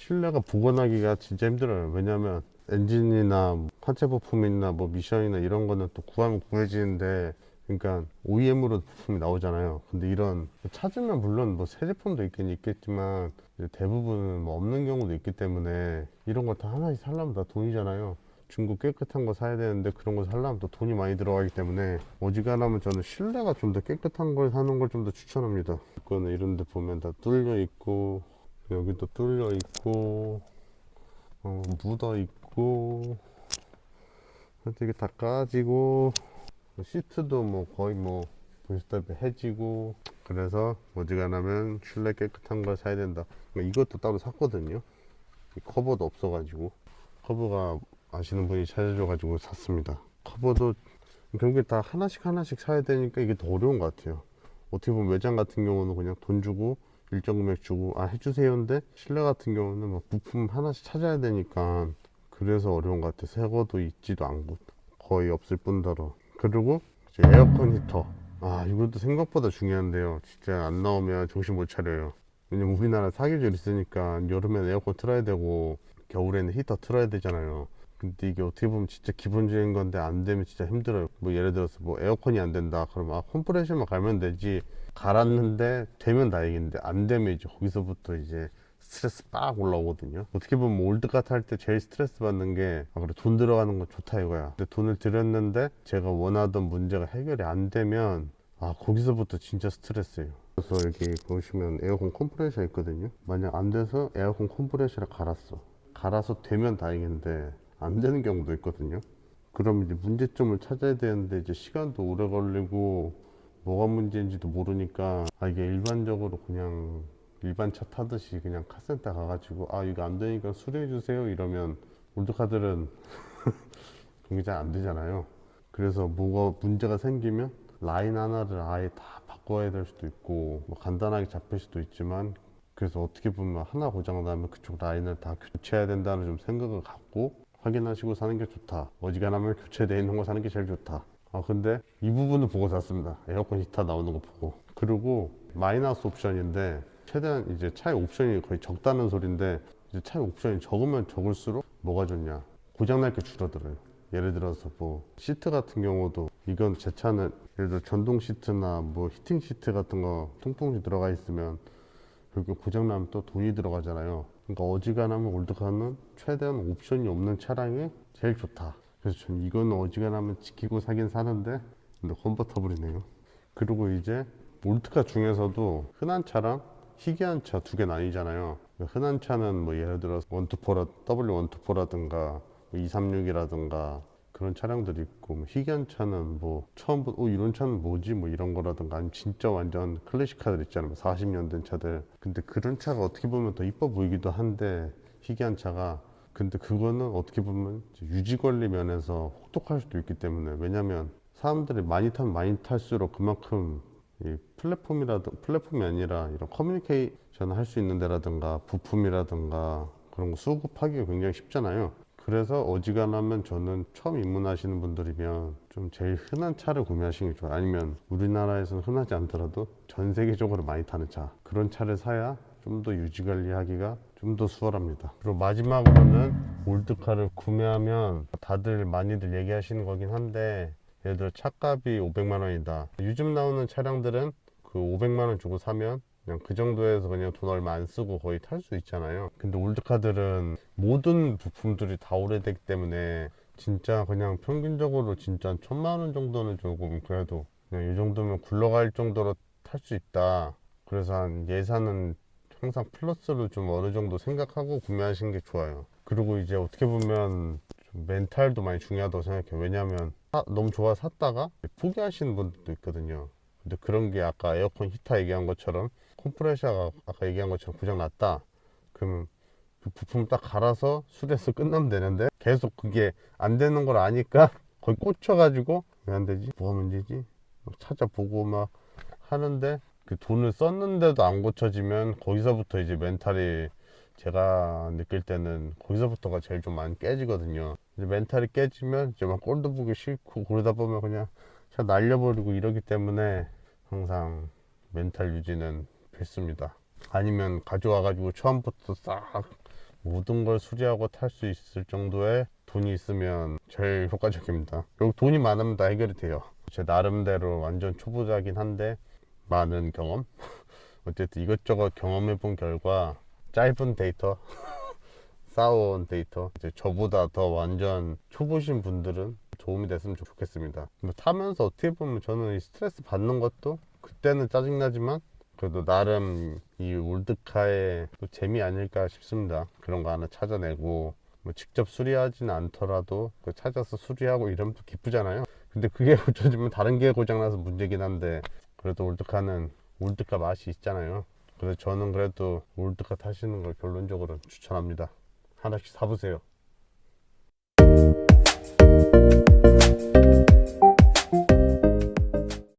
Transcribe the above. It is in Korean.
실내가 복원하기가 진짜 힘들어요. 왜냐면 엔진이나 하체 부품이나 뭐 미션이나 이런 거는 또 구하면 구해지는데, 그러니까 OEM으로 부품이 나오잖아요. 근데 이런 찾으면 물론 뭐 새 제품도 있긴 있겠지만 이제 대부분은 뭐 없는 경우도 있기 때문에 이런 거 다 하나씩 살려면 다 돈이잖아요. 중고 깨끗한 거 사야 되는데 그런 거 살려면 또 돈이 많이 들어가기 때문에 어지간하면 저는 실내가 좀 더 깨끗한 걸 사는 걸 좀 더 추천합니다. 이거는 이런 데 보면 다 뚫려 있고, 여기도 뚫려 있고, 묻어 있고, 이게 다 까지고, 시트도 뭐 거의 뭐 보시다시피 해지고. 그래서 어지간하면 실내 깨끗한 걸 사야 된다. 이것도 따로 샀거든요. 이 커버도 없어가지고, 커버가 아시는 분이 찾아줘가지고 샀습니다. 커버도 결국에 다 하나씩 하나씩 사야 되니까 이게 더 어려운 것 같아요. 어떻게 보면 외장 같은 경우는 그냥 돈 주고 일정 금액 주고 해주세요인데, 실내 같은 경우는 막 부품 하나씩 찾아야 되니까 그래서 어려운 것 같아요. 새 거도 있지도 않고 거의 없을 뿐더러. 그리고 이제 에어컨 히터, 이것도 생각보다 중요한데요. 진짜 안 나오면 정신 못 차려요. 왜냐면 우리나라 사계절 있으니까 여름에는 에어컨 틀어야 되고 겨울에는 히터 틀어야 되잖아요. 근데 이게 어떻게 보면 진짜 기본적인 건데 안 되면 진짜 힘들어요. 뭐 예를 들어서 뭐 에어컨이 안 된다 그러면 컴프레셔만 갈면 되지, 갈았는데 되면 다행인데 안 되면 이제 거기서부터 이제 스트레스 빡 올라오거든요. 어떻게 보면 뭐 올드카 탈 때 제일 스트레스 받는 게, 그래 돈 들어가는 건 좋다 이거야. 근데 돈을 들였는데 제가 원하던 문제가 해결이 안 되면 거기서부터 진짜 스트레스예요. 그래서 여기 보시면 에어컨 컴프레셔 있거든요. 만약 안 돼서 에어컨 컴프레셔를 갈아서 되면 다행인데 안 되는 경우도 있거든요. 그럼 이제 문제점을 찾아야 되는데 이제 시간도 오래 걸리고 뭐가 문제인지도 모르니까, 이게 일반적으로 그냥 일반 차 타듯이 그냥 카센터 가가지고 이거 안 되니까 수리해 주세요 이러면 올드카들은 그게 잘 안 되잖아요. 그래서 뭐가 문제가 생기면 라인 하나를 아예 다 바꿔야 될 수도 있고 뭐 간단하게 잡힐 수도 있지만, 그래서 어떻게 보면 하나 고장 나면 그쪽 라인을 다 교체해야 된다는 좀 생각을 갖고 확인하시고 사는 게 좋다. 어지간하면 교체되어 있는 거 사는 게 제일 좋다. 근데 이 부분을 보고 샀습니다. 에어컨 히터 나오는 거 보고. 그리고 마이너스 옵션인데, 최대한 이제 차의 옵션이 거의 적다는 소린데, 이제 차의 옵션이 적으면 적을수록 뭐가 좋냐, 고장날 게 줄어들어요. 예를 들어서 뭐 시트 같은 경우도, 이건 제 차는 예를 들어 전동 시트나 뭐 히팅 시트 같은 거 통풍이 들어가 있으면 결국 고장나면 또 돈이 들어가잖아요. 그러니까 어지간하면 올드카는 최대한 옵션이 없는 차량이 제일 좋다. 그래서 전 이거는 어지간하면 지키고 사긴 사는데, 근데 컨버터블이네요. 그리고 이제 올드카 중에서도 흔한 차랑 희귀한 차 두 개 나뉘잖아요. 흔한 차는 뭐 예를 들어서 W124라든가 236이라든가 그런 차량들이 있고, 뭐 희귀한 차는 뭐 처음부터 이런 차는 뭐지 뭐 이런 거라든가, 아니면 진짜 완전 클래식카들 있잖아요. 40년 된 차들. 근데 그런 차가 어떻게 보면 더 이뻐 보이기도 한데, 희귀한 차가. 근데 그거는 어떻게 보면 유지 관리 면에서 혹독할 수도 있기 때문에, 왜냐면 사람들이 많이 타면 많이 탈수록 그만큼 이 플랫폼이 아니라 이런 커뮤니케이션 할 수 있는 데라든가 부품이라든가 그런 거 수급하기가 굉장히 쉽잖아요. 그래서 어지간하면 저는 처음 입문하시는 분들이면 좀 제일 흔한 차를 구매하시는 게 좋아요. 아니면 우리나라에서는 흔하지 않더라도 전 세계적으로 많이 타는 차, 그런 차를 사야 좀 더 유지 관리하기가 좀 더 수월합니다. 그리고 마지막으로는 올드카를 구매하면 다들 많이들 얘기하시는 거긴 한데, 예를 들어 차값이 500만 원이다. 요즘 나오는 차량들은 그 500만 원 주고 사면 그냥 그 정도에서 그냥 돈 얼마 안 쓰고 거의 탈 수 있잖아요. 근데 올드카들은 모든 부품들이 다 오래되기 때문에 진짜 그냥 평균적으로 진짜 1000만 원 정도는 조금 그래도 그냥 이 정도면 굴러갈 정도로 탈 수 있다. 그래서 한 예산은 항상 플러스로 좀 어느 정도 생각하고 구매하시는 게 좋아요. 그리고 이제 어떻게 보면 좀 멘탈도 많이 중요하다고 생각해요. 왜냐면 너무 좋아서 샀다가 포기하시는 분들도 있거든요. 근데 그런 게 아까 에어컨 히터 얘기한 것처럼, 컴프레셔가 아까 얘기한 것처럼 고장 났다 그러면 그 부품 딱 갈아서 수리해서 끝나면 되는데, 계속 그게 안 되는 걸 아니까 거의 꽂혀가지고 왜 안 되지? 뭐가 문제지? 막 찾아보고 막 하는데, 그 돈을 썼는데도 안 고쳐지면 거기서부터 이제 멘탈이, 제가 느낄 때는 거기서부터가 제일 좀 많이 깨지거든요. 이제 멘탈이 깨지면 이제 막 꼴도 보기 싫고, 그러다 보면 그냥 차 날려버리고 이러기 때문에 항상 멘탈 유지는 필수입니다. 아니면 가져와가지고 처음부터 싹 모든 걸 수리하고 탈 수 있을 정도의 돈이 있으면 제일 효과적입니다. 그리고 돈이 많으면 다 해결이 돼요. 제 나름대로 완전 초보자긴 한데 많은 경험 어쨌든 이것저것 경험해 본 결과 짧은 데이터 쌓아온 데이터 이제 저보다 더 완전 초보신 분들은 도움이 됐으면 좋겠습니다. 뭐 타면서 어떻게 보면 저는 이 스트레스 받는 것도 그때는 짜증나지만 그래도 나름 이 올드카의 또 재미 아닐까 싶습니다. 그런 거 하나 찾아내고 뭐 직접 수리하지는 않더라도 그 찾아서 수리하고 이러면 또 기쁘잖아요. 근데 그게 고쳐지면 다른 게 고장나서 문제긴 한데 그래도 올드카는 올드카 맛이 있잖아요. 그래서 저는 그래도 올드카 타시는 걸 결론적으로 추천합니다. 하나씩 사보세요.